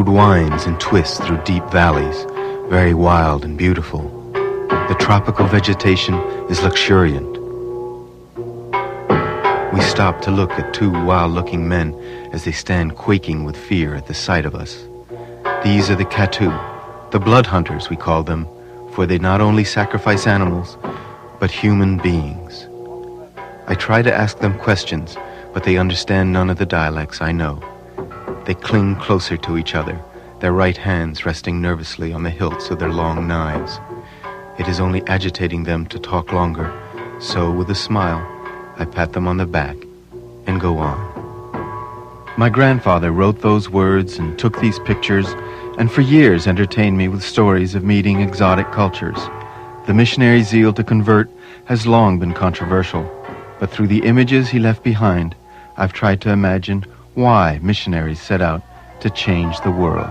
road winds and twists through deep valleys, very wild and beautiful. The tropical vegetation is luxuriant. We stop to look at two wild-looking men as they stand quaking with fear at the sight of us. These are the Katu, the blood hunters we call them, for they not only sacrifice animals, but human beings. I try to ask them questions, but they understand none of the dialects I know. They cling closer to each other, their right hands resting nervously on the hilts of their long knives. It is only agitating them to talk longer, so with a smile, I pat them on the back and go on. My grandfather wrote those words and took these pictures, and for years entertained me with stories of meeting exotic cultures. The missionary zeal to convert has long been controversial, but through the images he left behind, I've tried to imagine why missionaries set out to change the world.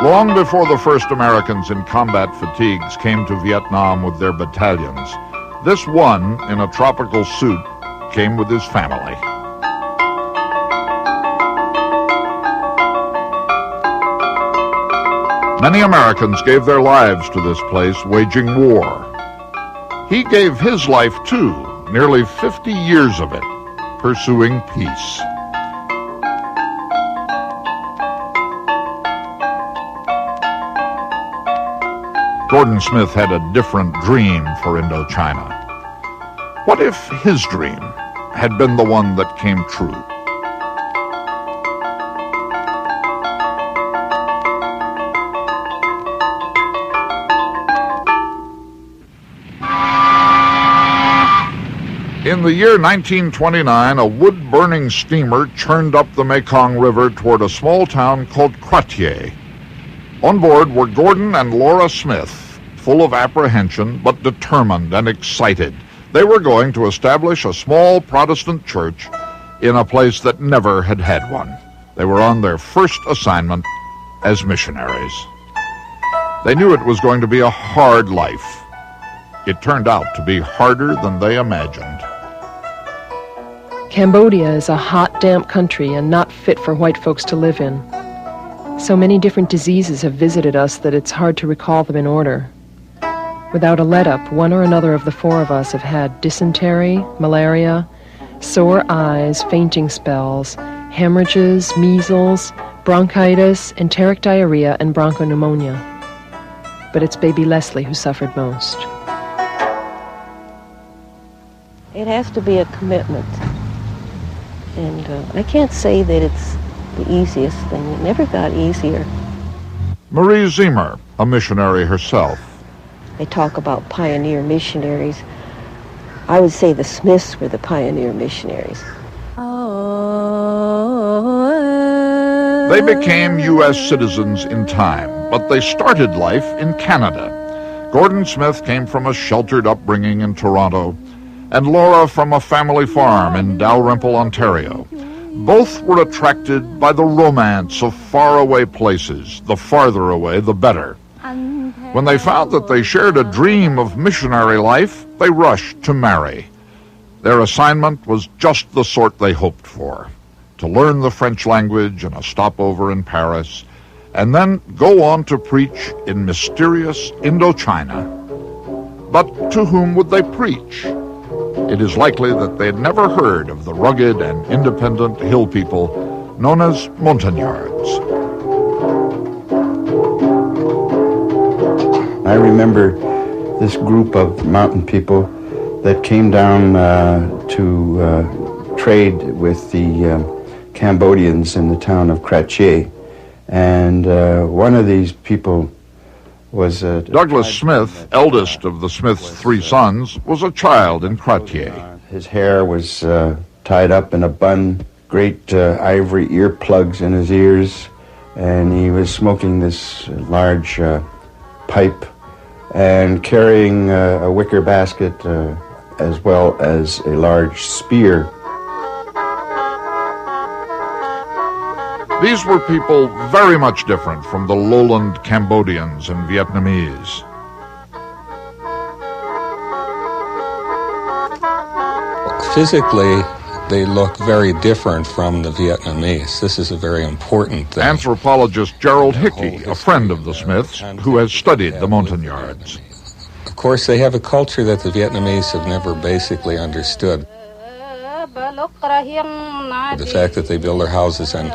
Long before the first Americans in combat fatigues came to Vietnam with their battalions, this one in a tropical suit came with his family. Many Americans gave their lives to this place, waging war. He gave his life too, nearly 50 years of it, pursuing peace. W.Smith had a different dream for Indochina. What if his dream had been the one that came true? In the year 1929, a wood-burning steamer churned up the Mekong River toward a small town called Quartier. On board were Gordon and Laura Smith, full of apprehension but determined and excited. They were going to establish a small Protestant church in a place that never had had one. They were on their first assignment as missionaries. They knew it was going to be a hard life. It turned out to be harder than they imagined. Cambodia is a hot, damp country and not fit for white folks to live in. So many different diseases have visited us that it's hard to recall them in order. Without a let-up, one or another of the four of us have had dysentery, malaria, sore eyes, fainting spells, hemorrhages, measles, bronchitis, enteric diarrhea, and bronchopneumonia. But it's baby Leslie who suffered most. It has to be a commitment. And I can't say that it's the easiest thing. It never got easier. Marie Zimmer, a missionary herself. They talk about pioneer missionaries. I would say the Smiths were the pioneer missionaries. They became U.S. citizens in time, but they started life in Canada. W.Smith came from a sheltered upbringing in Toronto, and Laura from a family farm in Dalrymple, Ontario. Both were attracted by the romance of faraway places. The farther away, the better. When they found that they shared a dream of missionary life, they rushed to marry. Their assignment was just the sort they hoped for: to learn the French language and a stopover in Paris, and then go on to preach in mysterious Indochina. But to whom would they preach? It is likely that they had never heard of the rugged and independent hill people known as Montagnards. I remember this group of mountain people that came down to trade with the Cambodians in the town of Quartier. And one of these people was... Douglas Smith, eldest of the Smiths' three sons, was a child in Quartier. His hair was tied up in a bun, great ivory earplugs in his ears, and he was smoking this large pipe and carrying a wicker basket as well as a large spear. These were people very much different from the lowland Cambodians and Vietnamese. Physically, they look very different from the Vietnamese. This is a very important thing. Anthropologist Gerald Hickey, a friend of the Smiths, who has studied the Montagnards. Of course, they have a culture that the Vietnamese have never basically understood. The fact that they build their houses on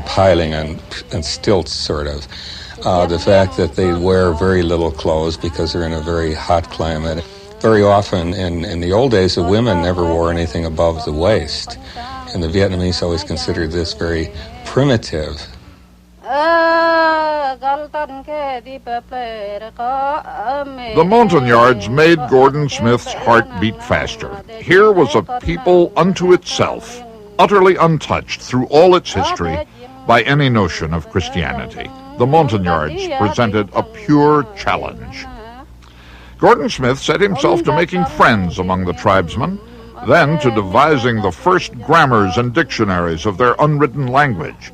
piling, on stilts, sort of. The fact that they wear very little clothes because they're in a very hot climate. Very often, in the old days, the women never wore anything above the waist. And the Vietnamese always considered this very primitive. The Montagnards made Gordon Smith's heart beat faster. Here was a people unto itself, utterly untouched through all its history by any notion of Christianity. The Montagnards presented a pure challenge. Gordon Smith set himself to making friends among the tribesmen, then to devising the first grammars and dictionaries of their unwritten language,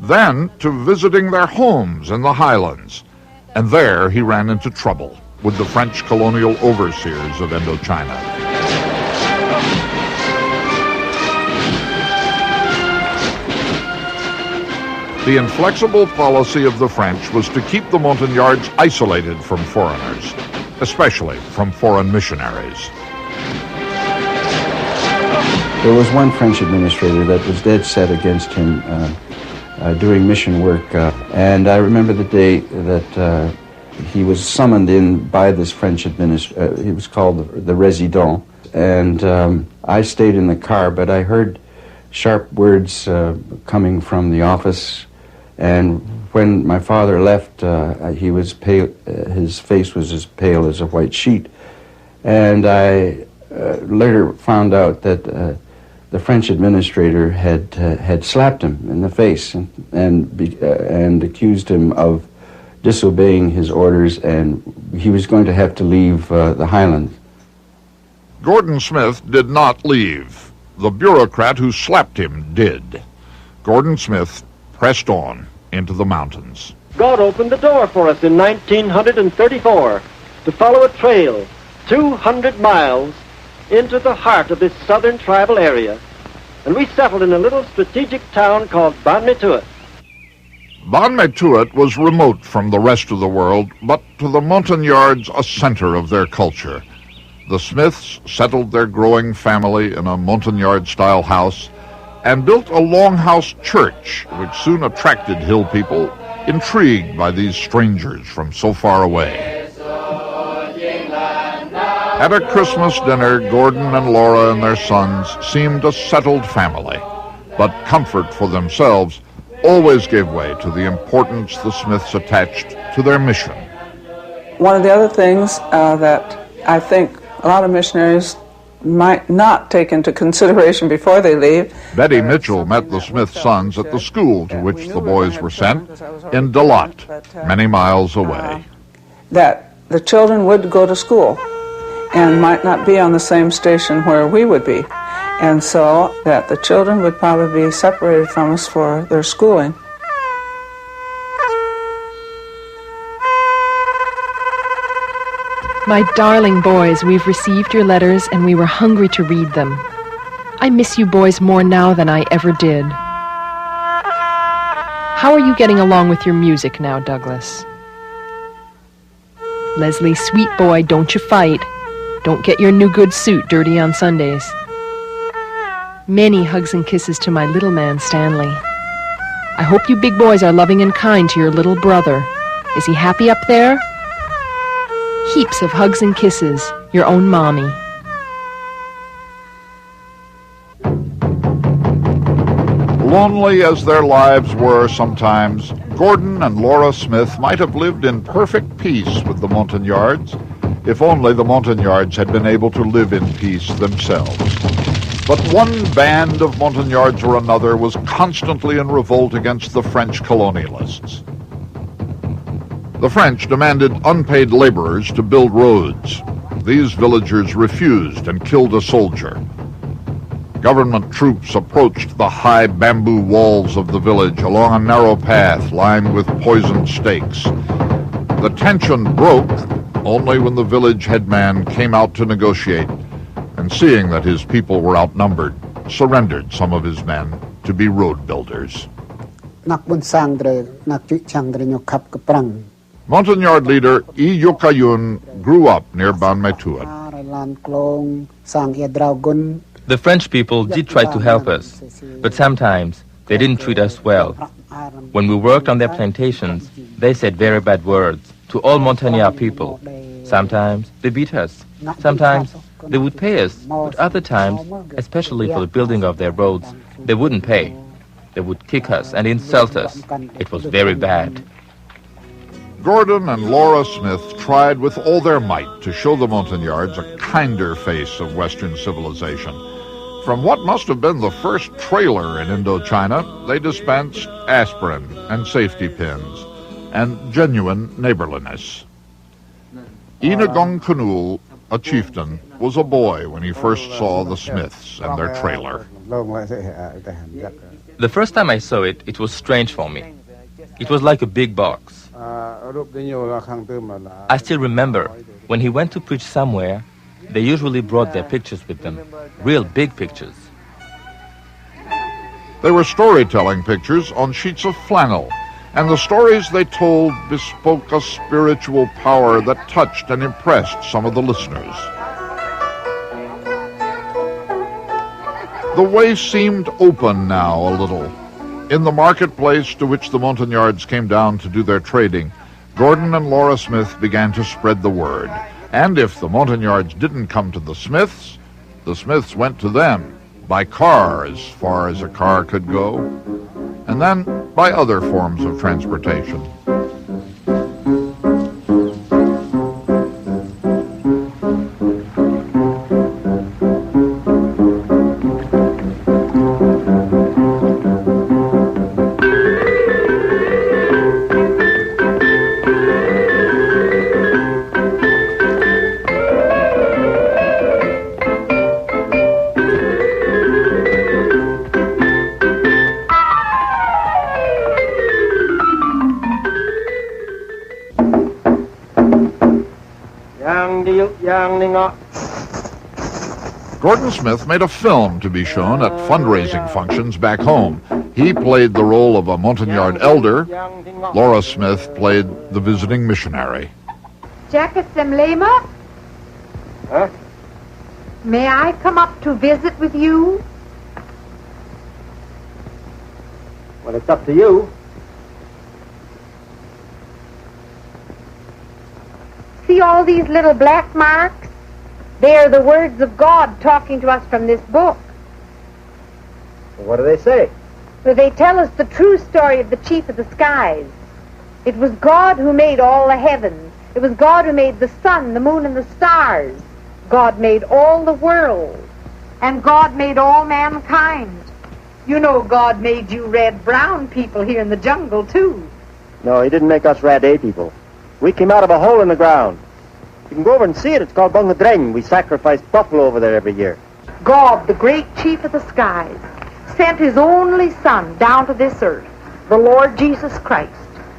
then to visiting their homes in the highlands. And there he ran into trouble with the French colonial overseers of Indochina. The inflexible policy of the French was to keep the Montagnards isolated from foreigners, especially from foreign missionaries. There was one French administrator that was dead set against him doing mission work, and I remember the day that he was summoned in by this French administrator. He was called the Résident, and I stayed in the car, but I heard sharp words coming from the office, and when my father left, he was pale. His face was as pale as a white sheet, and I later found out that the French administrator had slapped him in the face and accused him of disobeying his orders, and he was going to have to leave the Highlands. Gordon Smith did not leave. The bureaucrat who slapped him did. Gordon Smith pressed on into the mountains. God opened the door for us in 1934 to follow a trail 200 miles into the heart of this southern tribal area, and we settled in a little strategic town called Ban Me Tuot. Ban Me Tuot was remote from the rest of the world, but to the Montagnards a center of their culture. The Smiths settled their growing family in a Montagnard-style house and built a longhouse church, which soon attracted hill people, intrigued by these strangers from so far away. At a Christmas dinner, Gordon and Laura and their sons seemed a settled family, but comfort for themselves always gave way to the importance the Smiths attached to their mission. One of the other things that I think a lot of missionaries might not take into consideration before they leave. Betty Mitchell met the Smith sons at the school to which the boys were sent in Dalat, many miles away. That the children would go to school and might not be on the same station where we would be. And so that the children would probably be separated from us for their schooling. My darling boys, we've received your letters and we were hungry to read them. I miss you boys more now than I ever did. How are you getting along with your music now, Douglas? Leslie, sweet boy, don't you fight. Don't get your new good suit dirty on Sundays. Many hugs and kisses to my little man, Stanley. I hope you big boys are loving and kind to your little brother. Is he happy up there? Heaps of hugs and kisses, your own Mommy. Lonely as their lives were sometimes, Gordon and Laura Smith might have lived in perfect peace with the Montagnards, if only the Montagnards had been able to live in peace themselves. But one band of Montagnards or another was constantly in revolt against the French colonialists. The French demanded unpaid laborers to build roads. These villagers refused and killed a soldier. Government troops approached the high bamboo walls of the village along a narrow path lined with poisoned stakes. The tension broke only when the village headman came out to negotiate and seeing that his people were outnumbered, surrendered some of his men to be road builders. Montagnard leader I Yukayun grew up near Ban Metuan. The French people did try to help us, but sometimes they didn't treat us well. When we worked on their plantations, they said very bad words to all Montagnard people. Sometimes they beat us. Sometimes they would pay us, but other times, especially for the building of their roads, they wouldn't pay. They would kick us and insult us. It was very bad. Gordon and Laura Smith tried with all their might to show the Montagnards a kinder face of Western civilization. From what must have been the first trailer in Indochina, they dispensed aspirin and safety pins and genuine neighborliness. Inagong Kanul, a chieftain, was a boy when he first saw the Smiths and their trailer. The first time I saw it, it was strange for me. It was like a big box. I still remember when he went to preach somewhere, they usually brought their pictures with them, real big pictures. They were storytelling pictures on sheets of flannel, and the stories they told bespoke a spiritual power that touched and impressed some of the listeners. The way seemed open now a little. In the marketplace to which the Montagnards came down to do their trading, Gordon and Laura Smith began to spread the word. And if the Montagnards didn't come to the Smiths went to them, by car as far as a car could go, and then by other forms of transportation. Gordon Smith made a film to be shown at fundraising functions back home. He played the role of a Montagnard elder. Laura Smith played the visiting missionary. Jacket Semlema? Huh? May I come up to visit with you? Well, it's up to you. See all these little black marks? They are the words of God talking to us from this book. Well, what do they say? Well, they tell us the true story of the chief of the skies. It was God who made all the heavens. It was God who made the sun, the moon, and the stars. God made all the world. And God made all mankind. You know God made you red-brown people here in the jungle, too. No, he didn't make us Rad-A people. We came out of a hole in the ground. You can go over and see it. It's called Bungadreng. We sacrifice buffalo over there every year. God, the great chief of the skies, sent his only son down to this earth, the Lord Jesus Christ,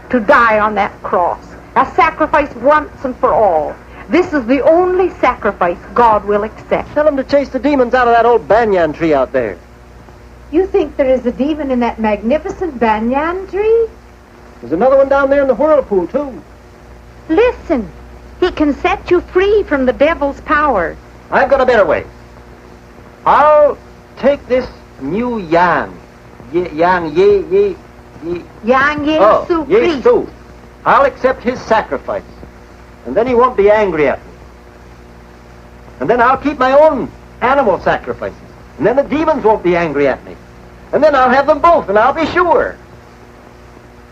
to die on that cross, a sacrifice once and for all. This is the only sacrifice God will accept. Tell him to chase the demons out of that old banyan tree out there. You think there is a demon in that magnificent banyan tree? There's another one down there in the whirlpool, too. Listen, he can set you free from the devil's power. I've got a better way. I'll take this new Yang. Yang Yesu priest. Yesu. I'll accept his sacrifice. And then he won't be angry at me. And then I'll keep my own animal sacrifices. And then the demons won't be angry at me. And then I'll have them both, and I'll be sure.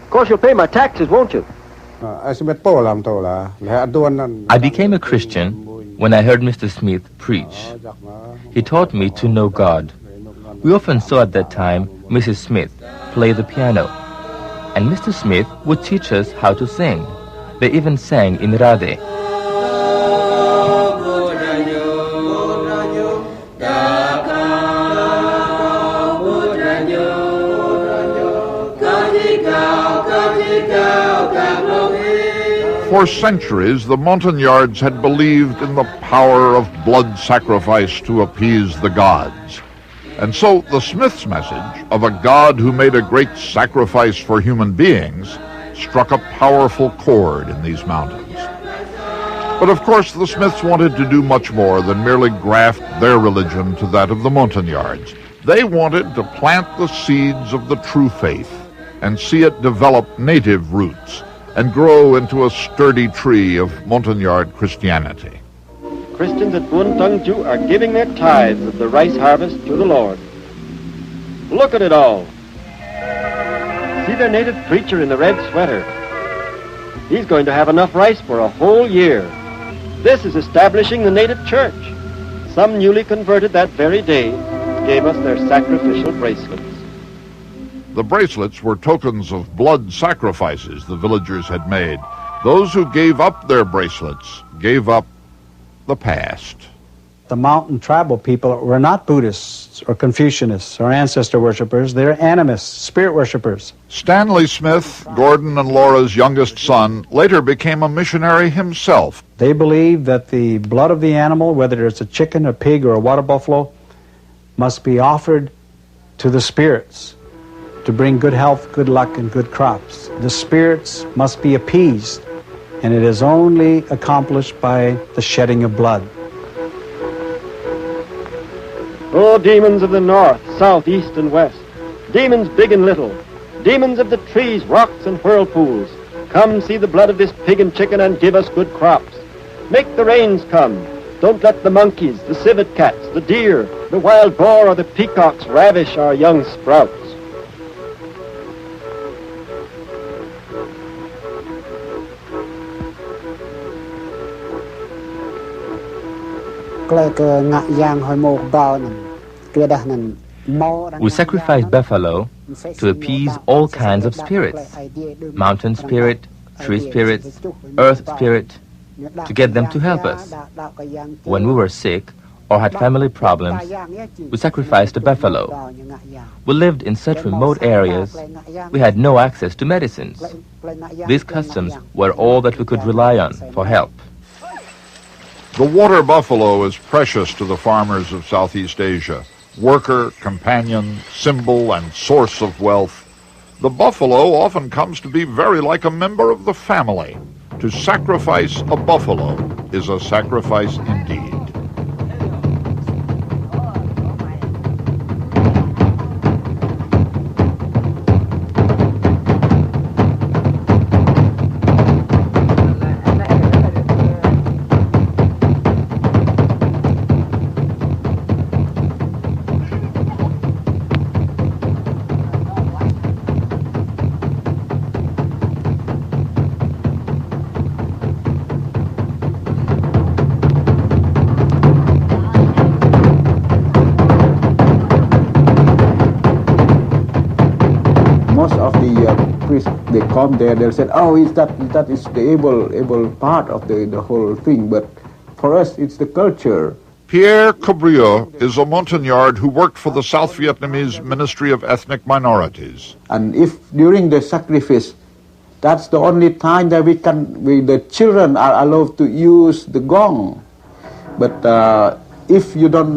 Of course, you'll pay my taxes, won't you? I became a Christian when I heard Mr. Smith preach. He taught me to know God. We often saw at that time Mrs. Smith play the piano. And Mr. Smith would teach us how to sing. They even sang in Rade. For centuries, the Montagnards had believed in the power of blood sacrifice to appease the gods. And so the Smiths' message of a God who made a great sacrifice for human beings struck a powerful chord in these mountains. But of course, the Smiths wanted to do much more than merely graft their religion to that of the Montagnards. They wanted to plant the seeds of the true faith and see it develop native roots and grow into a sturdy tree of Montagnard Christianity. Christians at Buon Tungju are giving their tithes of the rice harvest to the Lord. Look at it all. See their native preacher in the red sweater. He's going to have enough rice for a whole year. This is establishing the native church. Some newly converted that very day gave us their sacrificial bracelets. The bracelets were tokens of blood sacrifices the villagers had made. Those who gave up their bracelets gave up the past. The mountain tribal people were not Buddhists or Confucianists or ancestor worshippers. They're animists, spirit worshippers. Stanley Smith, Gordon and Laura's youngest son, later became a missionary himself. They believed that the blood of the animal, whether it's a chicken, a pig, or a water buffalo, must be offered to the spirits to bring good health, good luck, and good crops. The spirits must be appeased, and it is only accomplished by the shedding of blood. Oh, demons of the north, south, east, and west, demons big and little, demons of the trees, rocks, and whirlpools, come see the blood of this pig and chicken and give us good crops. Make the rains come. Don't let the monkeys, the civet cats, the deer, the wild boar, or the peacocks ravish our young sprouts. We sacrifice buffalo to appease all kinds of spirits, mountain spirit, tree spirits, earth spirit, to get them to help us. When we were sick or had family problems, we sacrificed a buffalo. We lived in such remote areas, we had no access to medicines. These customs were all that we could rely on for help. The water buffalo is precious to the farmers of Southeast Asia. Worker, companion, symbol, and source of wealth. The buffalo often comes to be very like a member of the family. To sacrifice a buffalo is a sacrifice indeed. They come there, they'll say, oh, that is the able part of the whole thing. But for us, it's the culture. Pierre Cabrieux is a Montagnard who worked for the South Vietnamese Ministry of Ethnic Minorities. And if during the sacrifice, that's the only time that the children are allowed to use the gong. But if you don't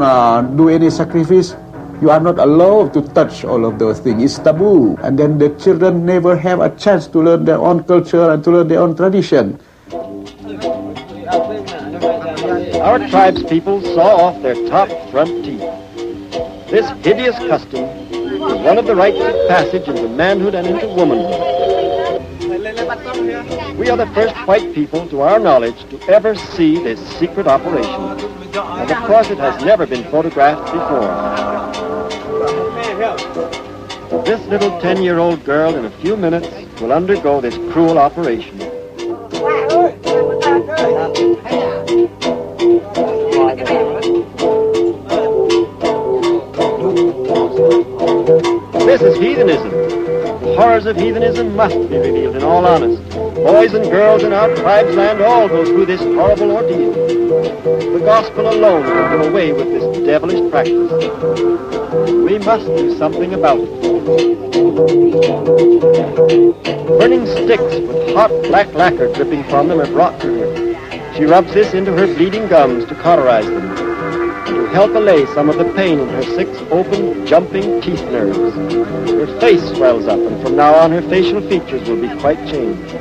do any sacrifice, you are not allowed to touch all of those things. It's taboo. And then the children never have a chance to learn their own culture and to learn their own tradition. Our tribespeople saw off their top front teeth. This hideous custom is one of the rites of passage into manhood and into womanhood. We are the first white people, to our knowledge, to ever see this secret operation. And of course it has never been photographed before. This little 10-year-old girl in a few minutes will undergo this cruel operation. This is heathenism. The horrors of heathenism must be revealed in all honesty. boys and girls in our tribe's land all go through this horrible ordeal. The gospel alone can do away with this devilish practice. We must do something about it. Burning sticks with hot black lacquer dripping from them are brought to her. She rubs this into her bleeding gums to cauterize them, to help allay some of the pain in her 6 open, jumping teeth nerves. Her face swells up, and from now on her facial features will be quite changed.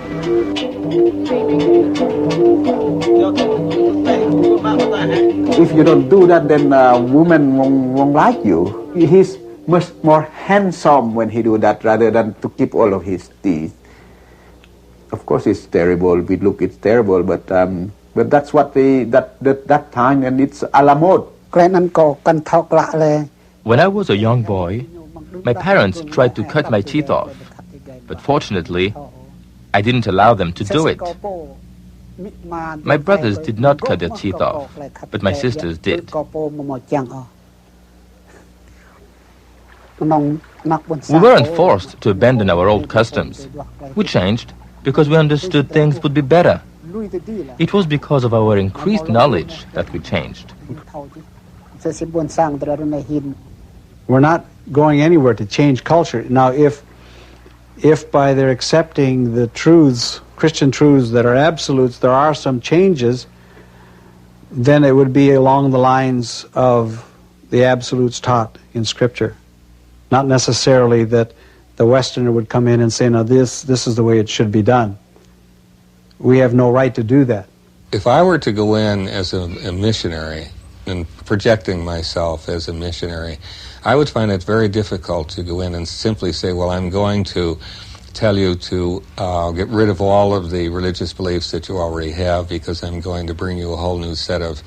If you don't do that, then women won't like you. He's much more handsome when he do that rather than to keep all of his teeth. Of course, it's terrible. We look, it's terrible, but that's what that time, and it's a la mode. When I was a young boy, my parents tried to cut my teeth off, but fortunately, I didn't allow them to do it. My brothers did not cut their teeth off, but my sisters did. We weren't forced to abandon our old customs. We changed because we understood things would be better. It was because of our increased knowledge that we changed. We're not going anywhere to change culture. Now, if by their accepting the truths, Christian truths that are absolutes, there are some changes, then it would be along the lines of the absolutes taught in Scripture. Not necessarily that the Westerner would come in and say, no, this is the way it should be done. We have no right to do that. If I were to go in as a missionary and projecting myself as a missionary, I would find it very difficult to go in and simply say, well, I'm going to tell you to get rid of all of the religious beliefs that you already have because I'm going to bring you a whole new set of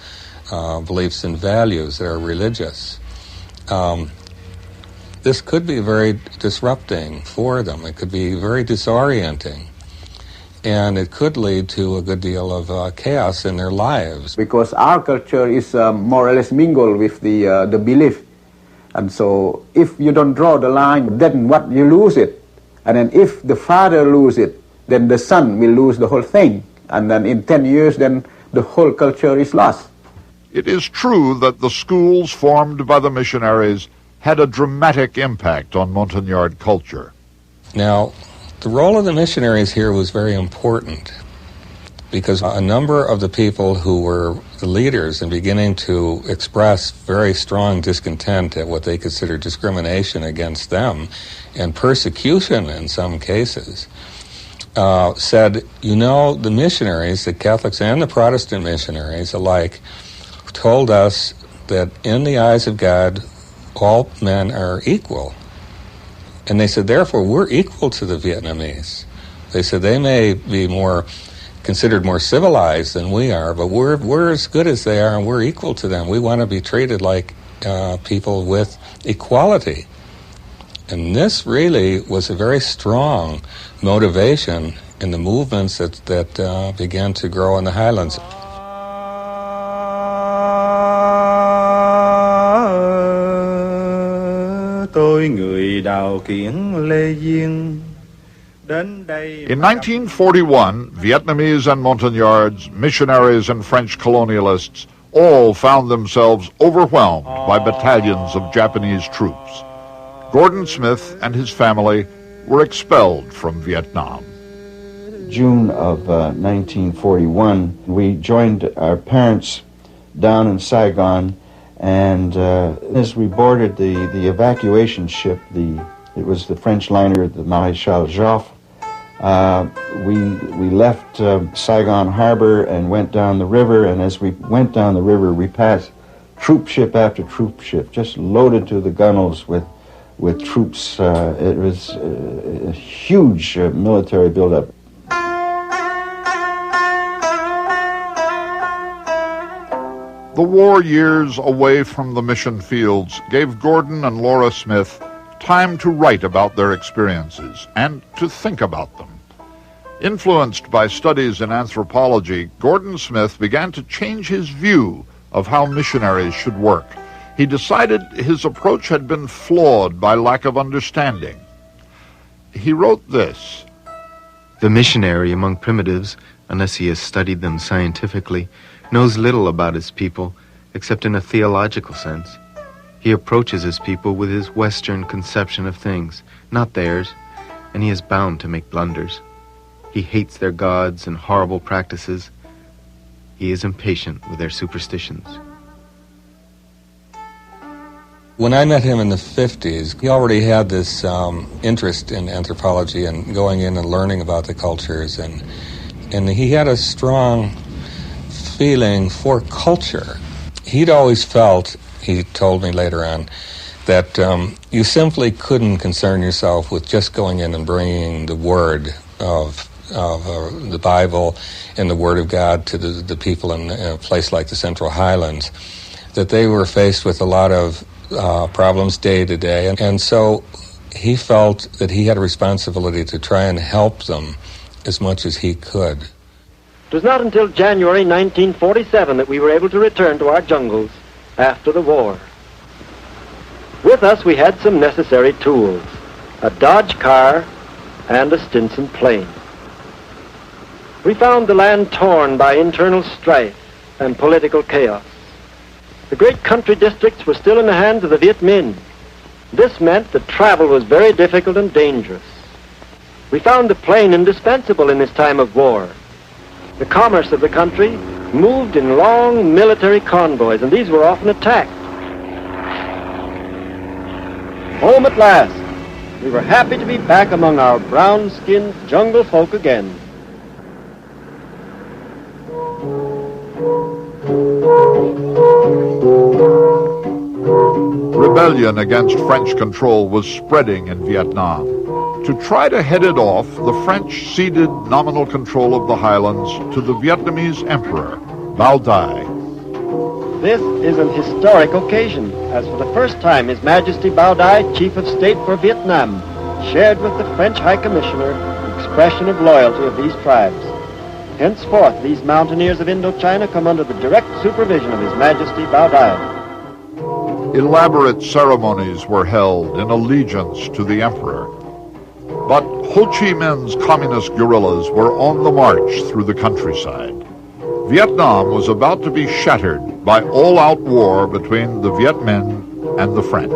beliefs and values that are religious. This could be very disrupting for them. It could be very disorienting. And it could lead to a good deal of chaos in their lives. Because our culture is more or less mingled with the belief. And so if you don't draw the line, then what? You lose it. And then if the father loses it, then the son will lose the whole thing. And then in 10 years, then the whole culture is lost. It is true that the schools formed by the missionaries had a dramatic impact on Montagnard culture. Now, the role of the missionaries here was very important because a number of the people who were the leaders and beginning to express very strong discontent at what they considered discrimination against them and persecution in some cases, said, you know, the missionaries, the Catholics and the Protestant missionaries alike, told us that in the eyes of God, all men are equal. And they said, therefore, we're equal to the Vietnamese. They said they may be considered more civilized than we are, but we're as good as they are, and we're equal to them. We want to be treated like people with equality. And this really was a very strong motivation in the movements that began to grow in the Highlands. In 1941, Vietnamese and Montagnards, missionaries and French colonialists all found themselves overwhelmed by battalions of Japanese troops. Gordon Smith and his family were expelled from Vietnam. June of 1941, we joined our parents down in Saigon, and as we boarded the evacuation ship, it was the French liner, the Maréchal Joffre, we left Saigon Harbor and went down the river, and as we went down the river, we passed troop ship after troop ship, just loaded to the gunwales with troops. It was a huge military buildup. The war years away from the mission fields gave Gordon and Laura Smith time to write about their experiences and to think about them. Influenced by studies in anthropology, Gordon Smith began to change his view of how missionaries should work. He decided his approach had been flawed by lack of understanding. He wrote this: The missionary among primitives, unless he has studied them scientifically, knows little about his people except in a theological sense. He approaches his people with his Western conception of things, not theirs, and he is bound to make blunders. He hates their gods and horrible practices. He is impatient with their superstitions. When I met him in the 50s, he already had this interest in anthropology and going in and learning about the cultures, and he had a strong feeling for culture. He'd always felt, he told me later on, that you simply couldn't concern yourself with just going in and bringing the word of the Bible and the Word of God to the people in a place like the Central Highlands, that they were faced with a lot of problems day to day, and so he felt that he had a responsibility to try and help them as much as he could. It was not until January 1947 that we were able to return to our jungles after the war. With us we had some necessary tools, a Dodge car and a Stinson plane. We found the land torn by internal strife and political chaos. The great country districts were still in the hands of the Viet Minh. This meant that travel was very difficult and dangerous. We found the plane indispensable in this time of war. The commerce of the country moved in long military convoys, and these were often attacked. Home at last. We were happy to be back among our brown-skinned jungle folk again. Rebellion against French control was spreading in Vietnam. To try to head it off, the French ceded nominal control of the highlands to the Vietnamese emperor, Bao Dai. This is an historic occasion, as for the first time His Majesty Bao Dai, Chief of State for Vietnam, shared with the French High Commissioner the expression of loyalty of these tribes. Henceforth, these mountaineers of Indochina come under the direct supervision of His Majesty Bao Dai. Elaborate ceremonies were held in allegiance to the emperor. But Ho Chi Minh's communist guerrillas were on the march through the countryside. Vietnam was about to be shattered by all-out war between the Viet Minh and the French.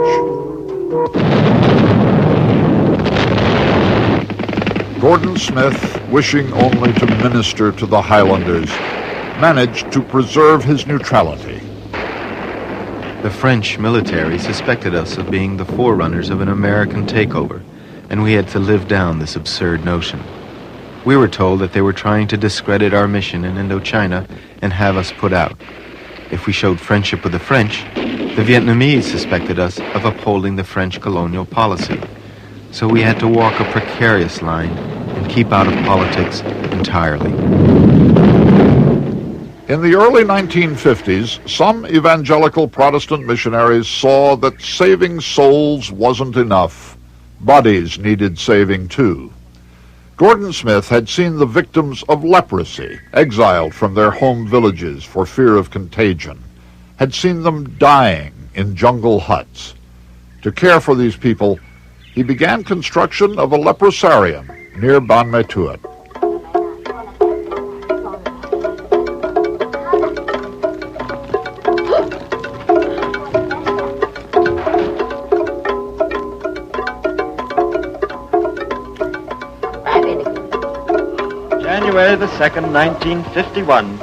Gordon Smith, wishing only to minister to the Highlanders, managed to preserve his neutrality. The French military suspected us of being the forerunners of an American takeover, and we had to live down this absurd notion. We were told that they were trying to discredit our mission in Indochina and have us put out. If we showed friendship with the French, the Vietnamese suspected us of upholding the French colonial policy. So we had to walk a precarious line and keep out of politics entirely. In the early 1950s, some evangelical Protestant missionaries saw that saving souls wasn't enough. Bodies needed saving too. Gordon Smith had seen the victims of leprosy, exiled from their home villages for fear of contagion, had seen them dying in jungle huts. To care for these people, he began construction of a leprosarium near Ban Me Thuot. January the 2nd, 1951,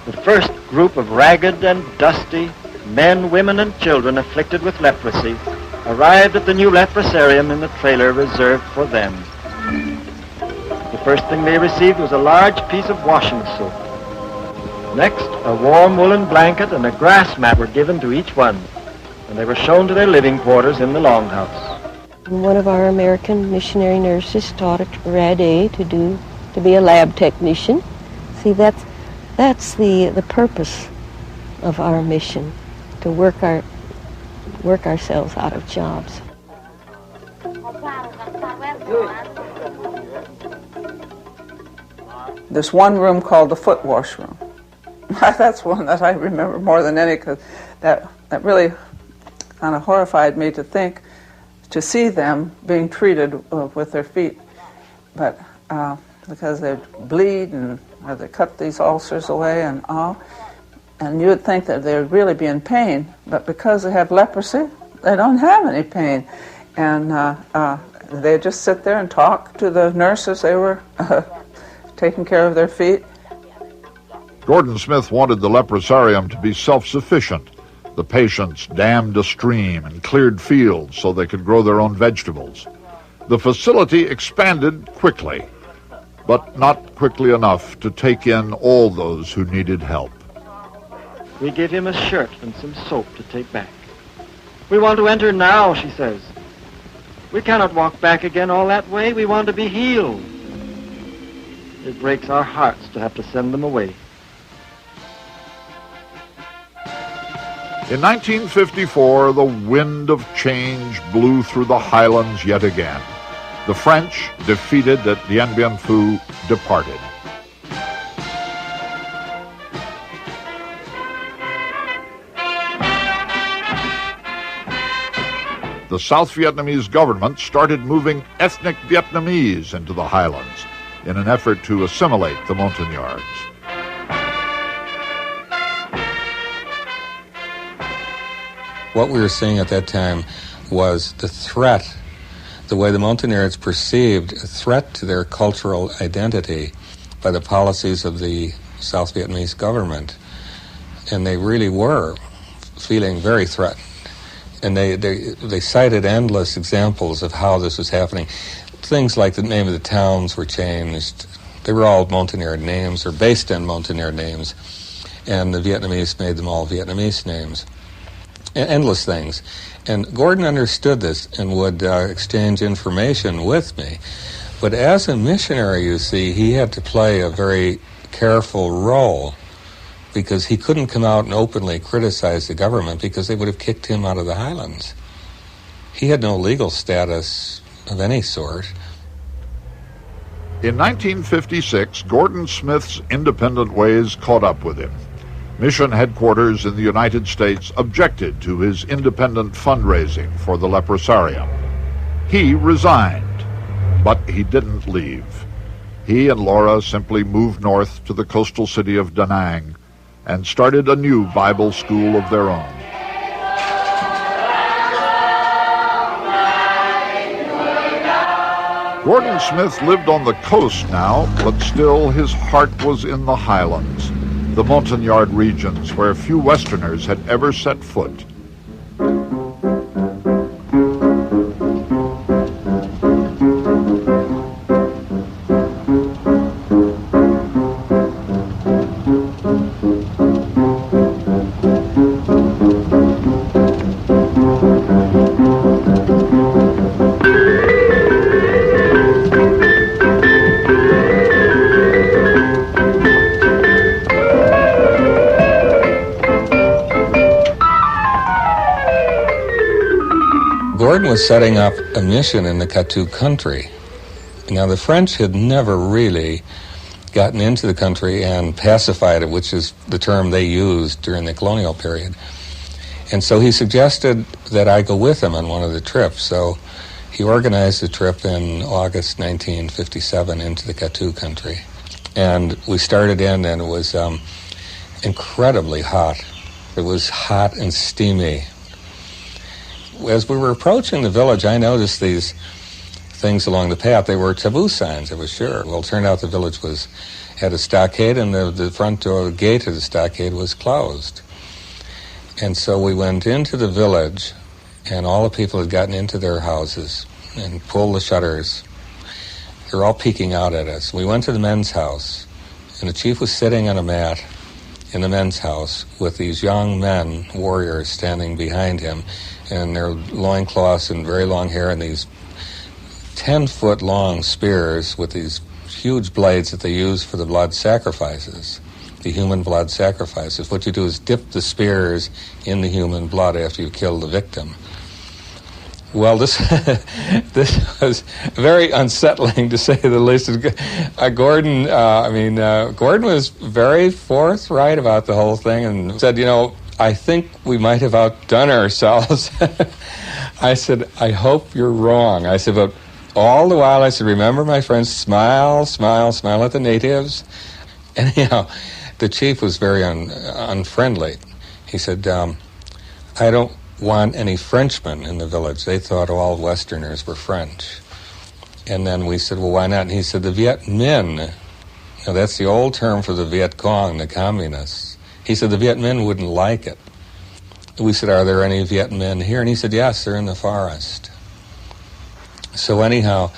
the first group of ragged and dusty men, women, and children afflicted with leprosy arrived at the new leprosarium in the trailer reserved for them. The first thing they received was a large piece of washing soap. Next, a warm woolen blanket and a grass mat were given to each one, and they were shown to their living quarters in the longhouse. One of our American missionary nurses taught at Rad A to be a lab technician. See, that's the purpose of our mission, to work ourselves out of jobs. There's one room called the foot wash room. That's one that I remember more than any, because that really kind of horrified me to see them being treated with their feet. But because they'd bleed and or they cut these ulcers away and all. And you would think that they would really be in pain, but because they have leprosy, they don't have any pain. And they just sit there and talk to the nurses. They were taking care of their feet. Gordon Smith wanted the leprosarium to be self-sufficient. The patients dammed a stream and cleared fields so they could grow their own vegetables. The facility expanded quickly, but not quickly enough to take in all those who needed help. We give him a shirt and some soap to take back. We want to enter now, she says. We cannot walk back again all that way. We want to be healed. It breaks our hearts to have to send them away. In 1954, the wind of change blew through the highlands yet again. The French, defeated at Dien Bien Phu, departed. The South Vietnamese government started moving ethnic Vietnamese into the highlands in an effort to assimilate the Montagnards. What we were seeing at that time was the threat, the way the Montagnards perceived a threat to their cultural identity by the policies of the South Vietnamese government. And they really were feeling very threatened. And they cited endless examples of how this was happening. Things like the name of the towns were changed. They were all Montagnard names or based on Montagnard names. And the Vietnamese made them all Vietnamese names. Endless things. And Gordon understood this and would exchange information with me. But as a missionary, you see, he had to play a very careful role because he couldn't come out and openly criticize the government because they would have kicked him out of the highlands. He had no legal status of any sort. In 1956, Gordon Smith's independent ways caught up with him. Mission headquarters in the United States objected to his independent fundraising for the leprosarium. He resigned, but he didn't leave. He and Laura simply moved north to the coastal city of Da Nang and started a new Bible school of their own. Gordon Smith lived on the coast now, but still his heart was in the highlands, the Montagnard regions where few Westerners had ever set foot. Gordon was setting up a mission in the Katu country. Now, the French had never really gotten into the country and pacified it, which is the term they used during the colonial period. And so he suggested that I go with him on one of the trips. So he organized a trip in August 1957 into the Katu country. And we started in, and it was incredibly hot. It was hot and steamy. As we were approaching the village, I noticed these things along the path. They were taboo signs, I was sure. Well, it turned out the village had a stockade, and the front door, the gate of the stockade was closed. And so we went into the village, and all the people had gotten into their houses and pulled the shutters. They were all peeking out at us. We went to the men's house, and the chief was sitting on a mat in the men's house with these young men, warriors, standing behind him, and their loincloths and very long hair and these 10-foot long spears with these huge blades that they use for the blood sacrifices, the human blood sacrifices. What you do is dip the spears in the human blood after you kill the victim. Well, this was very unsettling, to say the least. Gordon was very forthright about the whole thing and said, I think we might have outdone ourselves. I said, I hope you're wrong. I said, but all the while I said, remember my friends, smile, smile, smile at the natives. Anyhow, the chief was very unfriendly. He said, I don't want any Frenchmen in the village. They thought all Westerners were French. And then we said, well, why not? And he said, the Viet Minh, now that's the old term for the Viet Cong, the communists. He said, the Viet Minh wouldn't like it. We said, are there any Viet Minh here? And he said, yes, they're in the forest. So anyhow,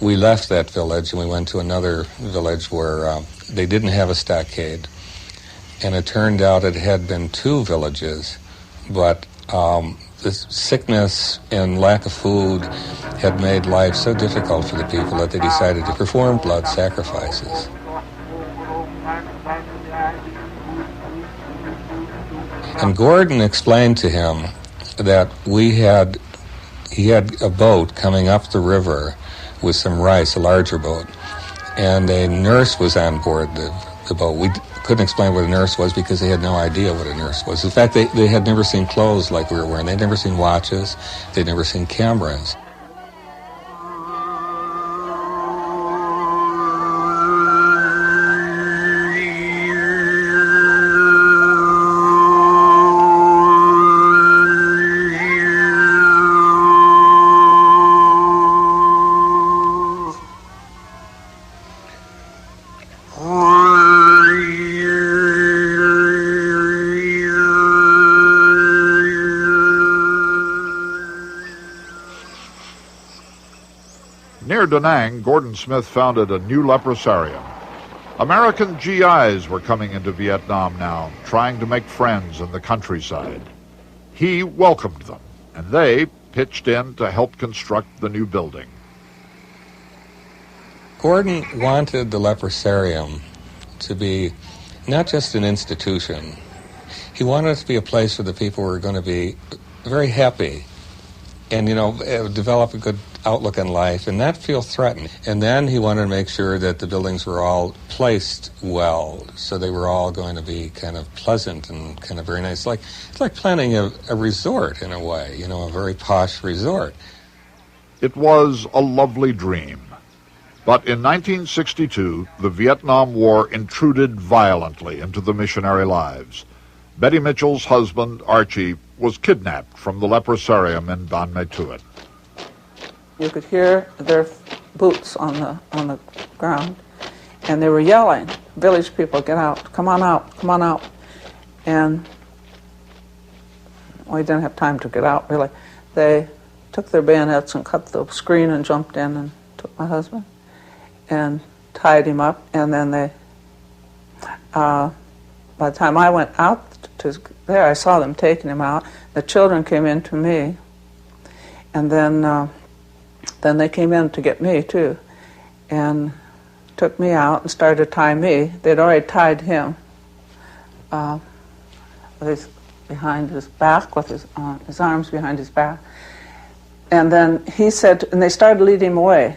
we left that village and we went to another village where they didn't have a stockade. And it turned out it had been 2 villages, but the sickness and lack of food had made life so difficult for the people that they decided to perform blood sacrifices. And Gordon explained to him that he had a boat coming up the river with some rice, a larger boat, and a nurse was on board the boat. We couldn't explain what a nurse was because they had no idea what a nurse was. In fact, they had never seen clothes like we were wearing. They'd never seen watches. They'd never seen cameras. Near Da Nang, Gordon Smith founded a new leprosarium. American GIs were coming into Vietnam now, trying to make friends in the countryside. He welcomed them, and they pitched in to help construct the new building. Gordon wanted the leprosarium to be not just an institution. He wanted it to be a place where the people were going to be very happy and, develop a good outlook on life and not feel threatened. And then he wanted to make sure that the buildings were all placed well, so they were all going to be kind of pleasant and kind of very nice. It's like planning a resort in a way, a very posh resort. It was a lovely dream. But in 1962, the Vietnam War intruded violently into the missionary lives. Betty Mitchell's husband, Archie, was kidnapped from the leprosarium in Ban Me Tuot. You could hear their boots on the ground, and they were yelling, village people, get out, come on out, come on out. And we didn't have time to get out, really. They took their bayonets and cut the screen and jumped in and took my husband and tied him up. And then they, by the time I went out to there, I saw them taking him out. The children came in to me, and then they came in to get me too, and took me out and started to tie me. They'd already tied him behind his back, with his arms behind his back. And then he said, and they started leading him away.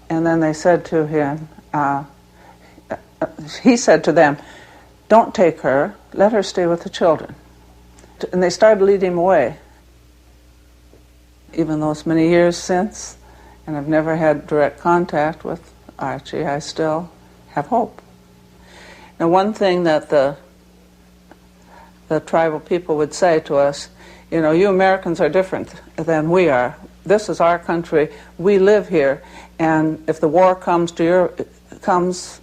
And then they said to him, he said to them, don't take her, let her stay with the children. And they started leading him away. Even though it's many years since, and I've never had direct contact with Archie, I still have hope. Now, one thing that the tribal people would say to us, you Americans are different than we are. This is our country. We live here, and if the war comes,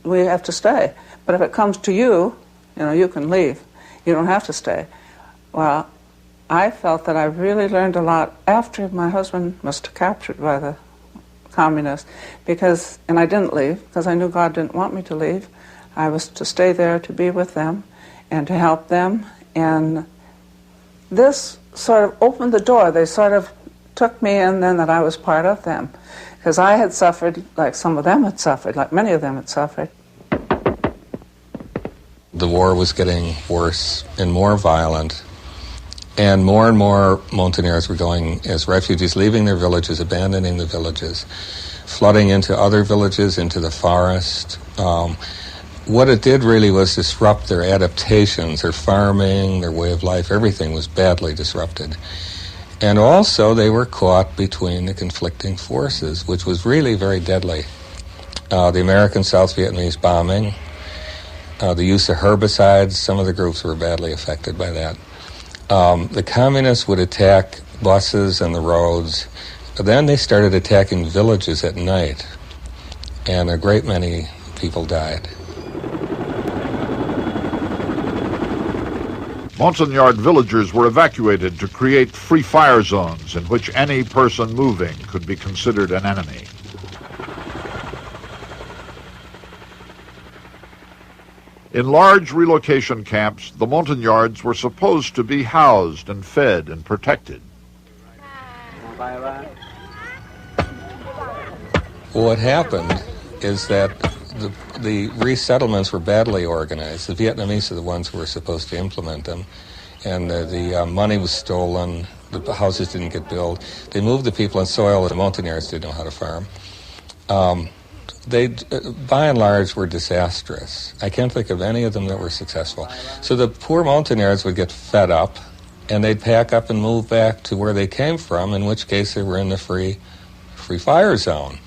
we have to stay. But if it comes to you, you can leave. You don't have to stay. Well, I felt that I really learned a lot after my husband was captured by the communists, and I didn't leave because I knew God didn't want me to leave. I was to stay there to be with them and to help them, and this sort of opened the door. They sort of took me in then that I was part of them, because I had suffered like some of them had suffered, like many of them had suffered. The war was getting worse and more violent, and more mountaineers were going as refugees, leaving their villages, abandoning the villages, flooding into other villages, into the forest. What it did really was disrupt their adaptations, their farming, their way of life. Everything was badly disrupted. And also they were caught between the conflicting forces, which was really very deadly. The American-South Vietnamese bombing, the use of herbicides, some of the groups were badly affected by that. The communists would attack buses and the roads. Then they started attacking villages at night, and a great many people died. Montagnard villagers were evacuated to create free fire zones in which any person moving could be considered an enemy. In large relocation camps, the Montagnards were supposed to be housed and fed and protected. What happened is that the resettlements were badly organized. The Vietnamese are the ones who were supposed to implement them, and the money was stolen. The houses didn't get built. They moved the people in soil that the Montagnards didn't know how to farm. They, by and large, were disastrous. I can't think of any of them that were successful. So the poor Montagnards would get fed up, and they'd pack up and move back to where they came from, in which case they were in the free fire zone.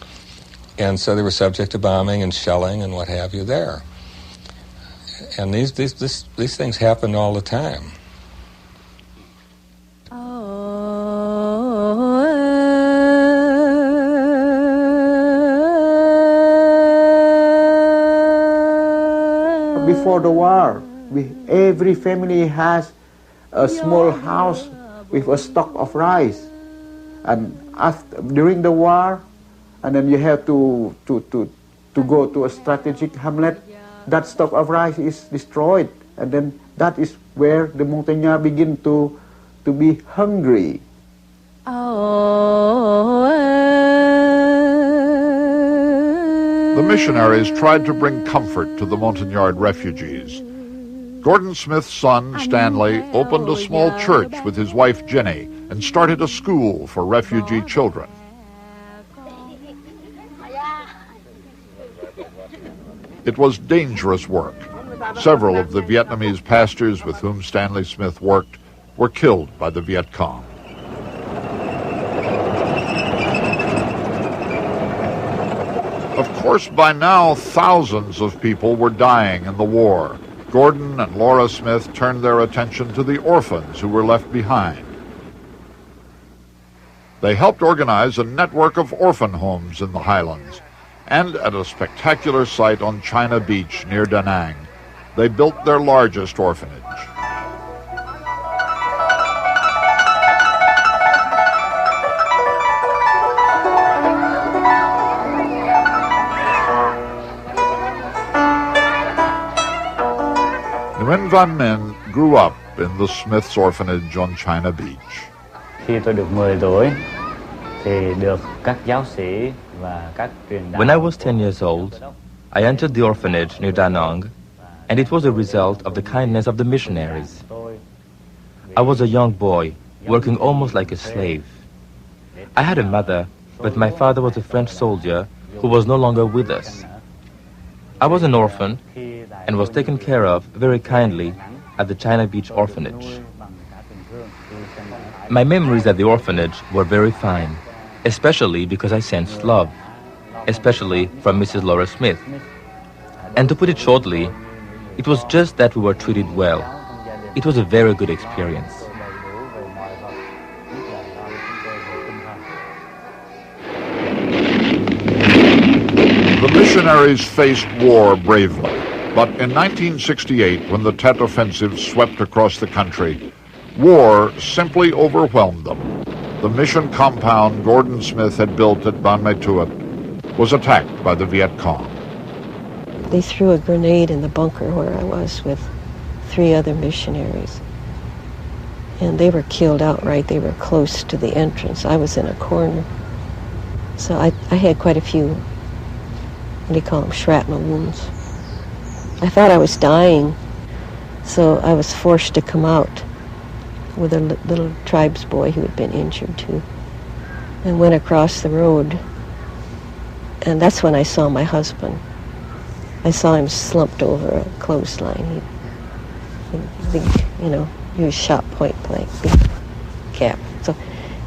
And so they were subject to bombing and shelling and what have you there. And these things happened all the time. Before the war, every family has a small house with a stock of rice. And during the war, and then you have to go to a strategic hamlet, that stock of rice is destroyed. And then that is where the Montagnards begin to be hungry. The missionaries tried to bring comfort to the Montagnard refugees. Gordon Smith's son, Stanley, opened a small church with his wife, Jenny, and started a school for refugee children. It was dangerous work. Several of the Vietnamese pastors with whom Stanley Smith worked were killed by the Viet Cong. Of course, by now, thousands of people were dying in the war. Gordon and Laura Smith turned their attention to the orphans who were left behind. They helped organize a network of orphan homes in the highlands, and at a spectacular site on China Beach near Da Nang, they built their largest orphanage. Nguyen Van Minh grew up in the Smith's orphanage on China Beach. Khi tôi được 10 tuổi thì được các giáo sĩ và các truyền đạo. When I was 10 years old, I entered the orphanage near Da Nang, and it was a result of the kindness of the missionaries. I was a young boy, working almost like a slave. I had a mother, but my father was a French soldier who was no longer with us. I was an orphan and was taken care of very kindly at the China Beach orphanage. My memories at the orphanage were very fine, especially because I sensed love, especially from Mrs. Laura Smith. And to put it shortly, it was just that we were treated well. It was a very good experience. The missionaries faced war bravely, but in 1968, when the Tet Offensive swept across the country, war simply overwhelmed them. The mission compound Gordon Smith had built at Ban Mae Tuot was attacked by the Viet Cong. They threw a grenade in the bunker where I was with 3 other missionaries. And they were killed outright. They were close to the entrance. I was in a corner. So I had quite a few, what do you call them, shrapnel wounds. I thought I was dying, so I was forced to come out with a little tribes boy who had been injured too, and went across the road. And that's when I saw my husband. I saw him slumped over a clothesline. He was shot point blank, big cap. So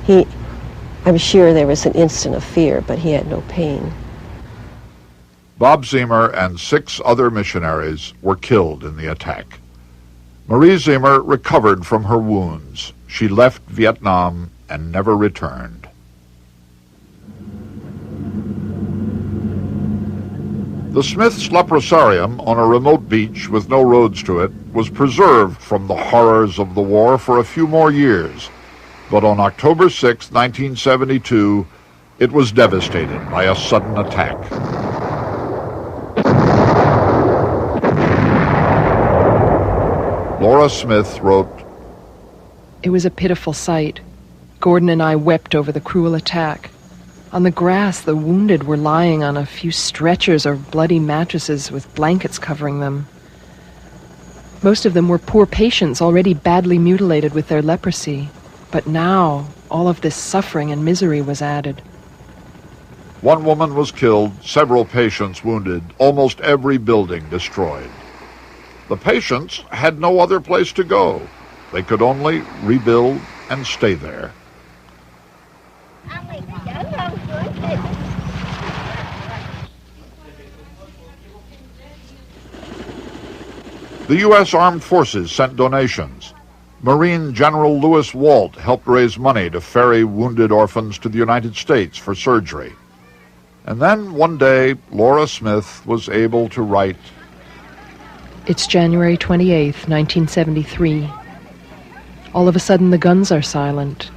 I'm sure there was an instant of fear, but he had no pain. Bob Ziemer and 6 other missionaries were killed in the attack. Marie Ziemer recovered from her wounds. She left Vietnam and never returned. The Smiths' leprosarium on a remote beach with no roads to it was preserved from the horrors of the war for a few more years. But on October 6, 1972, it was devastated by a sudden attack. Laura Smith wrote, "It was a pitiful sight. Gordon and I wept over the cruel attack. On the grass, the wounded were lying on a few stretchers or bloody mattresses with blankets covering them. Most of them were poor patients already badly mutilated with their leprosy. But now, all of this suffering and misery was added." One woman was killed, several patients wounded, almost every building destroyed. The patients had no other place to go. They could only rebuild and stay there. The U.S. Armed Forces sent donations. Marine General Lewis Walt helped raise money to ferry wounded orphans to the United States for surgery. And then one day, Laura Smith was able to write, It's January 28th, 1973. All of a sudden, the guns are silent.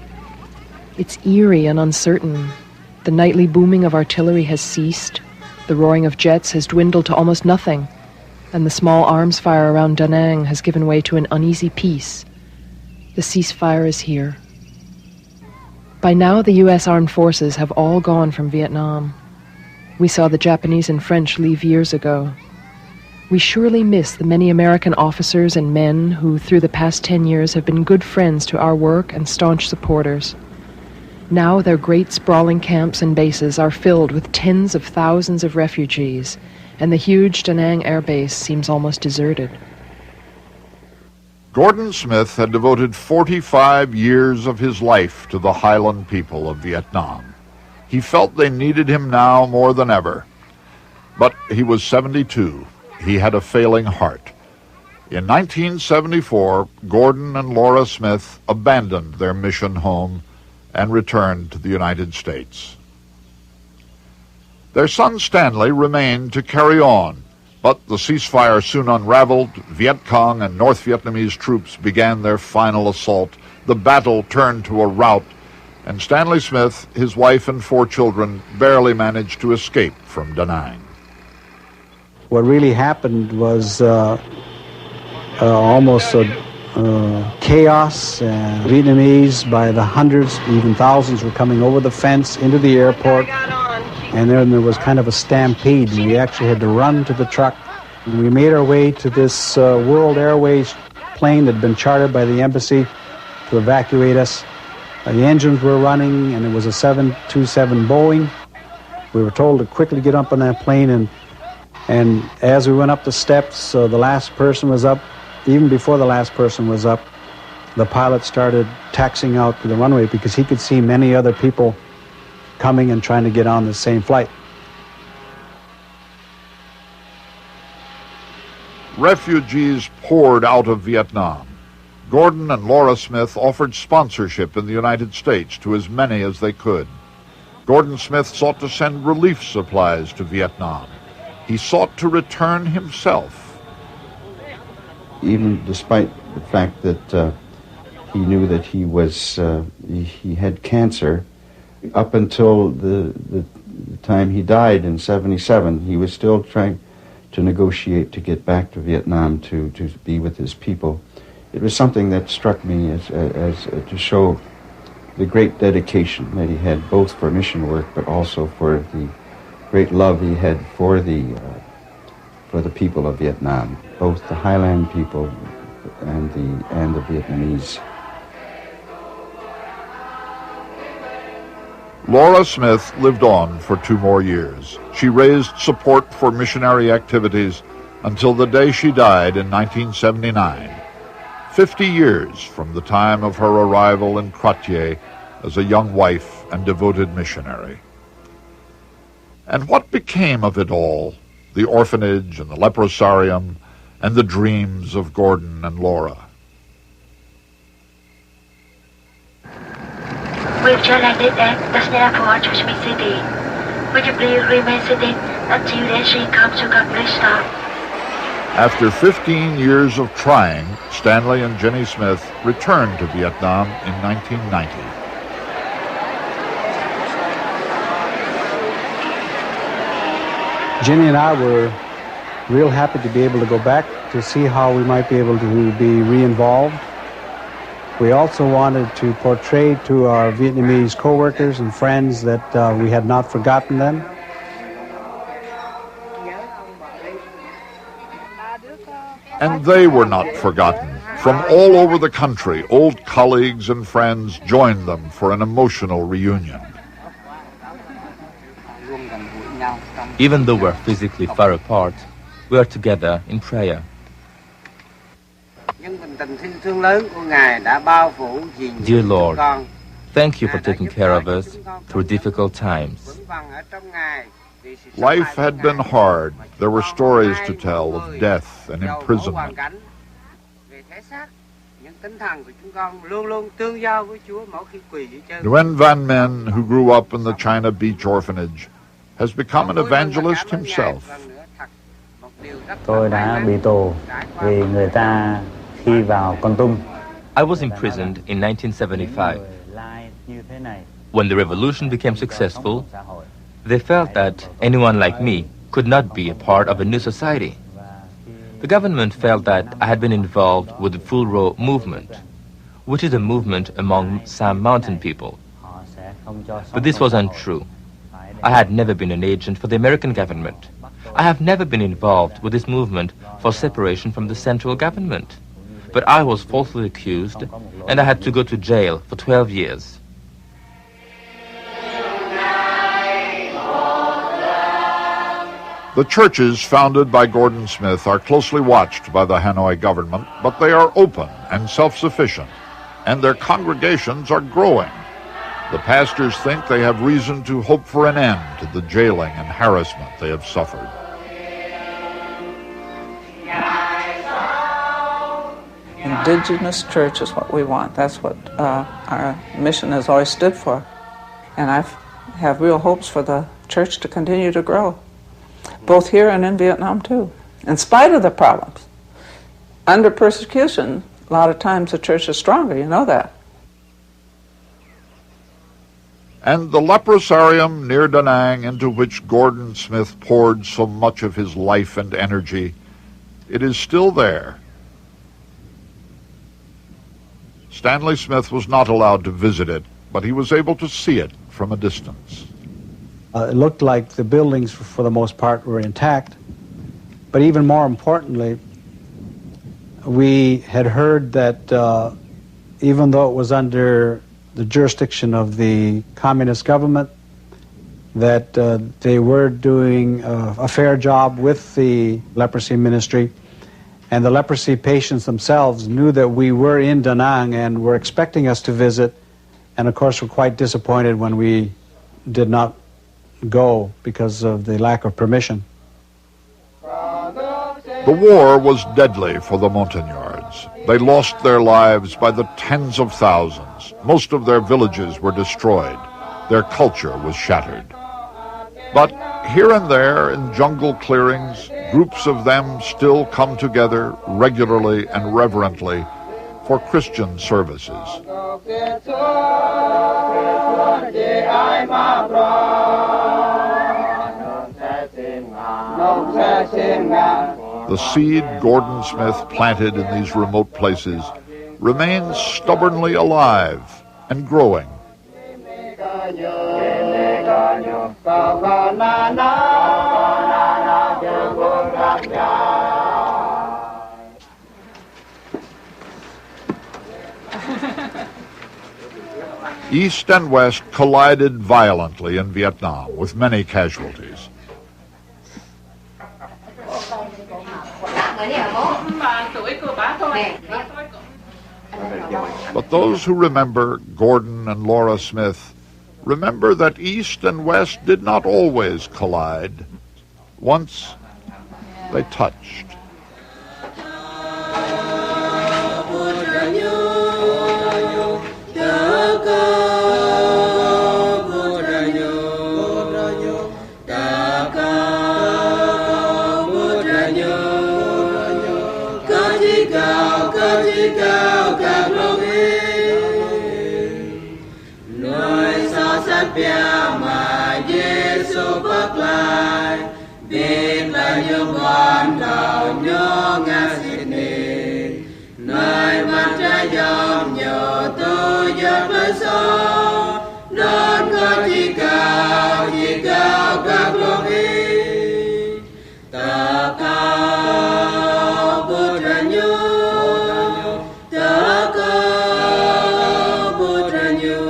It's eerie and uncertain. The nightly booming of artillery has ceased. The roaring of jets has dwindled to almost nothing. And the small arms fire around Da Nang has given way to an uneasy peace. The ceasefire is here. By now, the U.S. Armed Forces have all gone from Vietnam. We saw the Japanese and French leave years ago. We surely miss the many American officers and men who, through the past 10 years, have been good friends to our work and staunch supporters. Now their great sprawling camps and bases are filled with tens of thousands of refugees, and the huge Da Nang Air Base seems almost deserted. Gordon Smith had devoted 45 years of his life to the highland people of Vietnam. He felt they needed him now more than ever. But he was 72. He had a failing heart. In 1974, Gordon and Laura Smith abandoned their mission home and returned to the United States. Their son Stanley remained to carry on, but the ceasefire soon unraveled. Viet Cong and North Vietnamese troops began their final assault. The battle turned to a rout, and Stanley Smith, his wife and 4 children, barely managed to escape from Da Nang. What really happened was almost a chaos. Vietnamese by the hundreds, even thousands, were coming over the fence into the airport. And then there was kind of a stampede, and we actually had to run to the truck. And we made our way to this World Airways plane that had been chartered by the embassy to evacuate us. The engines were running, and it was a 727 Boeing. We were told to quickly get up on that plane, and as we went up the steps, the last person was up. Even before the last person was up, the pilot started taxiing out to the runway because he could see many other people coming and trying to get on the same flight. Refugees poured out of Vietnam. Gordon and Laura Smith offered sponsorship in the United States to as many as they could. Gordon Smith sought to send relief supplies to Vietnam. He sought to return himself. Even despite the fact that he knew that he had cancer, up until the time he died in 1977, he was still trying to negotiate to get back to Vietnam to be with his people. It was something that struck me as to show the great dedication that he had, both for mission work but also for the great love he had for the people of Vietnam, both the highland people and the Vietnamese. Laura Smith lived on for 2 more years. She raised support for missionary activities until the day she died in 1979. 50 years from the time of her arrival in Croatier as a young wife and devoted missionary. And what became of it all, the orphanage and the leprosarium and the dreams of Gordon and Laura? We've just landed at Destination for Judgment City. Would you please remain seated until the engine comes to complete stop? After 15 years of trying, Stanley and Jenny Smith returned to Vietnam in 1990. Jenny and I were real happy to be able to go back to see how we might be able to be re-involved. We also wanted to portray to our Vietnamese co-workers and friends that we had not forgotten them. And they were not forgotten. From all over the country, old colleagues and friends joined them for an emotional reunion. Even though we're physically far apart, we are together in prayer. Dear Lord, thank you for taking care of us through difficult times. Life had been hard. There were stories to tell of death and imprisonment. Nguyen Van Men, who grew up in the China Beach orphanage, has become an evangelist himself. Tôi đã bị tù vì người ta khi vào Kon Tum. I was imprisoned in 1975. When the revolution became successful, they felt that anyone like me could not be a part of a new society. The government felt that I had been involved with the Full Row movement, which is a movement among some mountain people. But this was untrue. I had never been an agent for the American government. I have never been involved with this movement for separation from the central government. But I was falsely accused, and I had to go to jail for 12 years. The churches founded by Gordon Smith are closely watched by the Hanoi government, but they are open and self-sufficient, and their congregations are growing. The pastors think they have reason to hope for an end to the jailing and harassment they have suffered. Indigenous church is what we want. That's what our mission has always stood for. And I have real hopes for the church to continue to grow, both here and in Vietnam too, in spite of the problems. Under persecution, a lot of times the church is stronger, you know that. And the leprosarium near Da Nang, into which Gordon Smith poured so much of his life and energy, it is still there. Stanley Smith was not allowed to visit it, but he was able to see it from a distance. It looked like the buildings, for the most part, were intact. But even more importantly, we had heard that even though it was under the jurisdiction of the communist government, that they were doing a fair job with the leprosy ministry, and the leprosy patients themselves knew that we were in Da Nang and were expecting us to visit, and of course were quite disappointed when we did not go because of the lack of permission. The war was deadly for the Montagnards. They lost their lives by the tens of thousands. Most of their villages were destroyed. Their culture was shattered. But here and there in jungle clearings, groups of them still come together regularly and reverently for Christian services. The seed Gordon Smith planted in these remote places remains stubbornly alive and growing. East and West collided violently in Vietnam, with many casualties. But those who remember Gordon and Laura Smith remember that East and West did not always collide. Once they touched. Mà Giêsu bước lại, biết là những con đầu nhớ ngã xin đi, nơi mặt trái dòng nhiều tôi giật lên gió, đón có chỉ cao các luồng ý, ta cao bước ra nhớ, ta cao bước ra nhớ.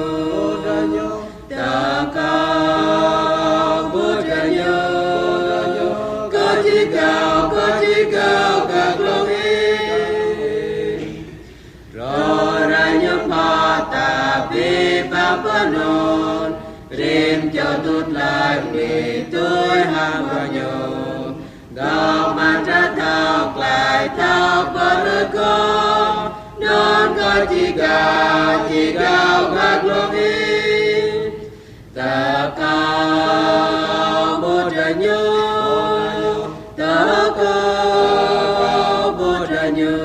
Riêng cho tốt lại vì tôi ham vào nhiều gạo mà trả thọc lại thọc vào nơi con đón có chỉ cao các luồng ý ta cao bố trời nhớ ta cao bố trời nhớ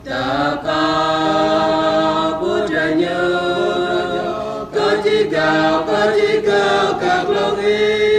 ta cao bố trời nhớ có chỉ cao các luồng ý